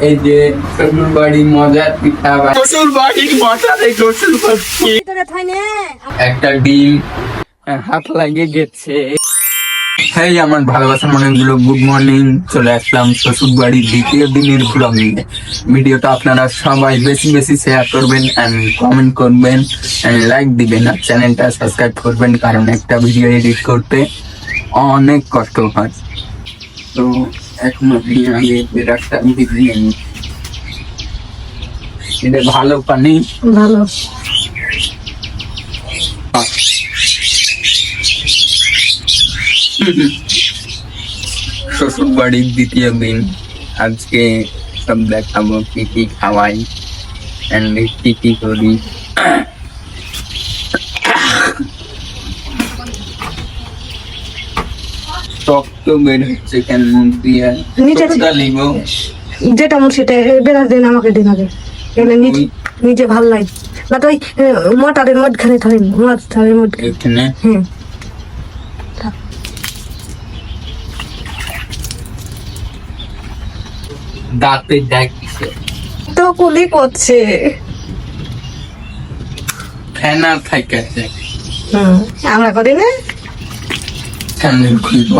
এই যে শ্বশুর বাড়ির মজার পিঠা, শ্বশুর বাড়ির মজারে গোসল করছি, একটা ডিম হাত লাগিয়ে গেছে। হেই আমার ভালোবাসার মনেগুলো, গুড মর্নিং। চলে আসলাম শ্বশুর বাড়ির দ্বিতীয় দিনের ব্লগে। ভিডিওটা আপনারা সবাই বেশি বেশি শেয়ার করবেন এন্ড কমেন্ট করবেন এন্ড লাইক দিবেন আর চ্যানেলটা সাবস্ক্রাইব করবেন, কারণ একটা ভিডিও এডিট করতে অনেক কষ্ট হয়। তো এখনো আগে একটা বিরিয়ানি, এটা ভালো পানি, ভালো শ্বশুর বাড়ির দ্বিতীয় দিন। আজকে সব দেখাবো কি কি খাওয়াই এন্ড কি কি করি। রক্ত বের হচ্ছে কেন মুখ দিয়ে, লিব যেটা মন সেটা বেরাস দিন আমাকে দিন আগে, নিজে ভাল লাগে না তো ওই মোটারের মধ্যখানে ধরেন, মোটারের মধ্যে এখানে। হ্যাঁ দাঁতে ডাকছে তো কুলি করছে, ফেনা থাইকাছে। আমরা করি না, স্যান্ডেল খুলব।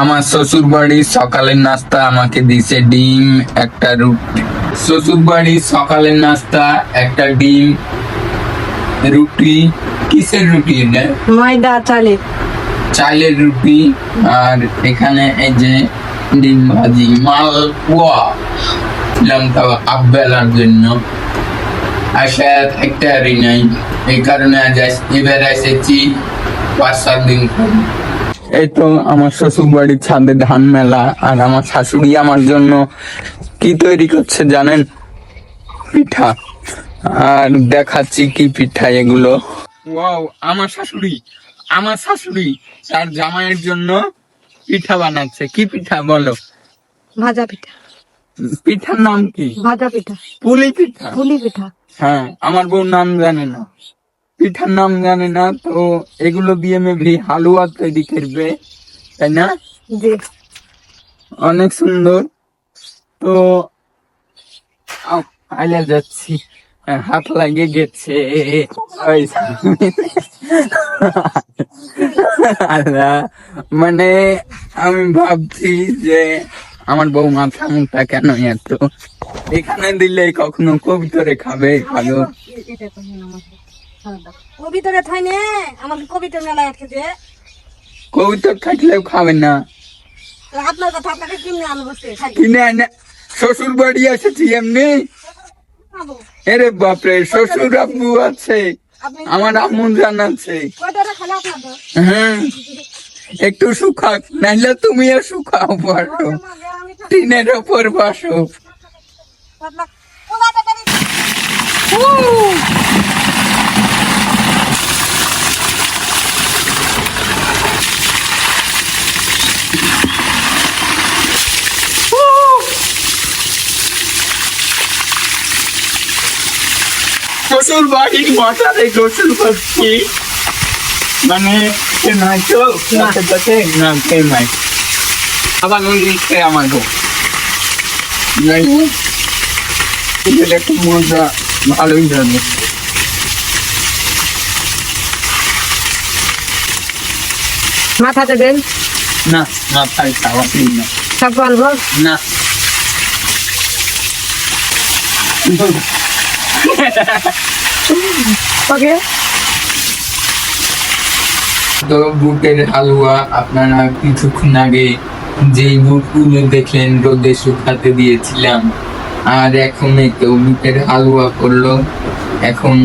আমার শ্বশুর বাড়ির সকালের নাস্তা আমাকে দিছে ডিম একটা রুটি। শ্বশুর বাড়ির সকালের নাস্তা একটা ডিম রুটি। কিসের রুটি এটা? ময়দা চালের, চালের রুটি। আর এখানে এই যে ডিম ভাজি, মালপোয়া ছিলাম তো আববেলার জন্য। আশা একটা নাই, এই কারণে আজ এবার এসেছি 5-7 দিন। এই তো আমার শ্বশুর বাড়ির ছাদে ধান মেলা, আর আমার শাশুড়ি আমার জন্য কি তৈরি করছে জানেন? পিঠা। আর দেখাচ্ছি কি পিঠা এগুলো। ওয়াও, আমার শাশুড়ি তার জামাইয়ের জন্য পিঠা বানাচ্ছে। কি পিঠা বলো? ভাজা পিঠা। পিঠার নাম কি? ভাজা পিঠা, পুলি পিঠা। পুলি পিঠা। হ্যাঁ, আমার বউ নাম জানে না, পিঠার নাম জানে না। তো এগুলো দিয়ে মেবি হালুয়া তৈরি করবে, তাই না? জি, অনেক সুন্দর। তো আইলা যাচ্ছি, হাত লাগিয়ে গেছে। মানে আমি ভাবছি যে আমার বউ মাথা মুখটা কেন এত, এখানে দিলে কখনো কবিতরে খাবে ভালো। কবিতরে থাইনে আমাকে কবিতর মেলায় আটকেছে, কবিতর থাকলেও খাবে না। আপনার কথা আপনাকে কিনে আনবো, কিনে আনে। শ্বশুর বাড়ি এসেছি এমনি। এরে বাপরে, শ্বশুর আব্বু আছে, আমার আম্মু জান আছে। হ্যাঁ, একটু শুকাক, নাইলে তুমিও শুকাও পারো, টিনের ওপর বসো। শ্বশুর বাড়ির মশারে গোসল করছি, মানে নাই তো না নাই আবার দিচ্ছে আমার গো। একটু মজা ভালোই যাবে। মাথাতে দেন না, মাথায় খাওয়া না, সব আনবো না। ওকে। তো বুটের হালুয়া, আপনারা কিছুক্ষণ আগে যেই বুটগুলো দেখলেন রোদে শুকাতে দিয়েছিলাম, আর এখন একটু বুটের হালুয়া করলো। এখন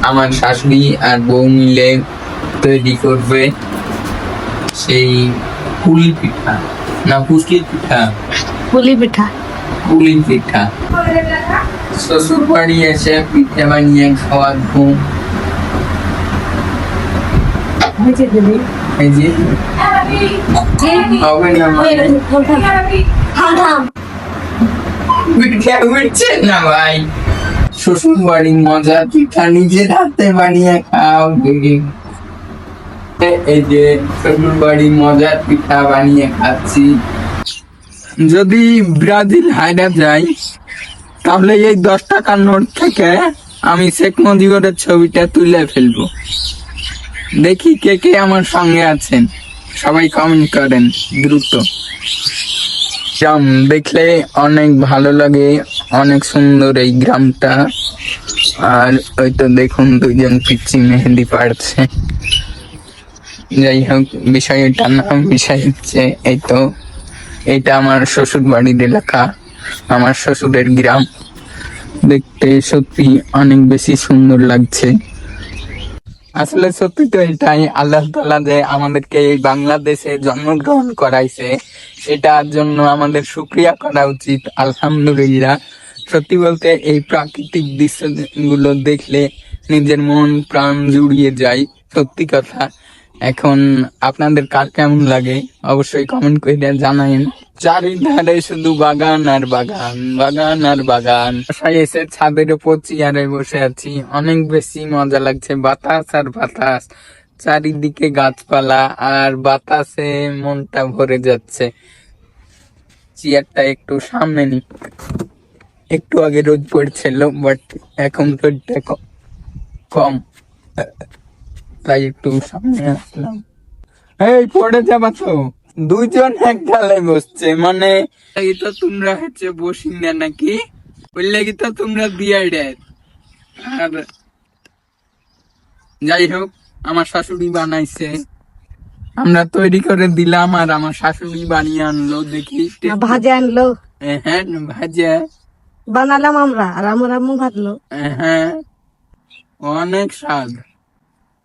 আমার শাশুড়ি আর বউ মিলে তৈরি করবে সেই পুলি পিঠা, না পুষ্টি পিঠা, পুলি পিঠা, পুলি পিঠা। শ্বশুর বাড়ি এসে পিঠা বানিয়ে খাওয়ার ঘুম। এই যে হবে না, পিঠা উঠছে না ভাই। শ্বশুর বাড়ির মজা পিঠা নিজের হাতে বানিয়ে খাও। এই যে শ্বশুর বাড়ির মজার পিঠা বানিয়ে খাচ্ছি। যদি ব্রাজিল হাইরা যাই তাহলে এই 10 টাকার নোট থেকে আমি শেখ মুজিবের ছবিটা তুলে ফেলবো। দেখি কে কে আমার সঙ্গে আছেন, সবাই কমেন্ট করেন দ্রুত। গ্রাম দেখলে অনেক ভালো লাগে, অনেক সুন্দর এই গ্রামটা। আর ওই তো দেখুন দুইজন পিচ্ছি মেহেন্দি পাড়ছে। যাই হোক, বিষয়টা না, বিষয় হচ্ছে এই তো এইটা আমার শ্বশুর বাড়ির এলাকা, আমার শ্বশুরের গ্রাম। দেখতে সত্যি অনেক বেশি সুন্দর লাগছে। আসলে সত্যি তো এটাই, আল্লাহ তাআলা যে আমাদেরকে এই বাংলাদেশে জন্মগ্রহণ করাইছে সেটার জন্য আমাদের শুকরিয়া করা উচিত। আলহামদুলিল্লাহ। সত্যি বলতে এই প্রাকৃতিক দৃশ্যগুলো দেখলে নিজের মন প্রাণ জুড়িয়ে যায়, সত্যি কথা। এখন আপনাদের কার কেমন লাগে অবশ্যই কমেন্ট করে জানাইন। চারিধারে শুধু বাগান আর বাগান, বাগান আর বাগান। বাসায় এসে ছাদের উপর চেয়ারে বসে আছি, অনেক বেশি মজা লাগছে। বাতাস আর বাতাস, চারিদিকে গাছপালা আর বাতাসে মনটা ভরে যাচ্ছে। চেয়ারটা একটু সামনে নি, একটু আগে রোদ পড়ছিল বাট এখন রোদটা কম, তাই একটু সামনে আসলাম। এই পড়ে যাবা তো, দুইজন এক ঢালে বসছে, মানে এই তো তোমরা হচ্ছে বসি না নাকি, বললে কি তো তোমরা দিয়ে দেয়। আর যাই হোক, আমার শাশুড়ি বানাইছে, আমরা তৈরি করে দিলাম আর আমার শাশুড়ি বানিয়ে আনলো। দেখি ভাজে আনলো, হ্যাঁ ভাজা বানালাম আমরা, আর আমার আম্মু ভাজলো। হ্যাঁ, অনেক স্বাদ।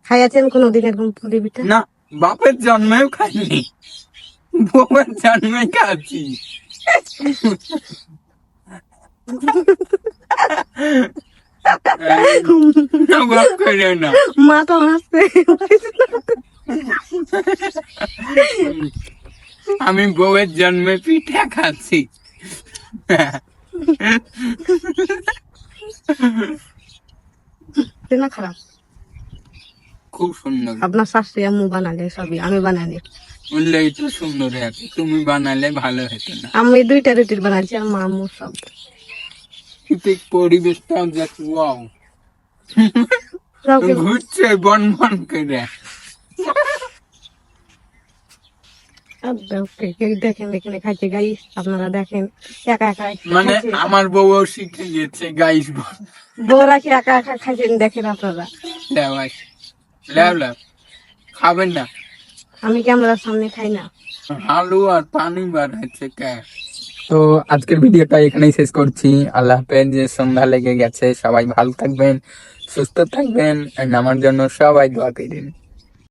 খাইয়াছেন কোনোদিন এরকম পুরি পিঠা? না, বাপের জন্মেও খাইনি, বউয়ের জন্মে খাচ্ছি। বাপ করে না, মা তো হাসছে। আমি বউয়ের জন্মে পিঠা খাচ্ছি। না খারাপ, খুব সুন্দর। আপনার শাশুড়ি আম্মু বানালে সবই, আমি বানালি। বললেই তো সুন্দর আছে, তুমি বানালে ভালো হতো না? আমি 2টা রুটির বানাইছি, আর মা আম্মু সব। ঠিক পরিবেশটাও দেখ, ওয়াও, সবকে ঘুরছে বন বন করে। দেখেন এখানে খাইছে গাইস, আপনারা দেখেন একা একা মানে খাইছে। আমার বউ শিখে গেছে গাইস। বউরা কি একা একা খাইছেন দেখেন আপনারা। খাবেন না? আমি ক্যামেরার সামনে খাই না। আলু আর পানি বার হচ্ছে কে। তো আজকের ভিডিওটা এখানেই শেষ করছি। আল্লাহ হাফেজ। যে সন্ধ্যা লেগে গেছে, সবাই ভালো থাকবেন, সুস্থ থাকবেন, আর আমার জন্য সবাই দোয়া করেন।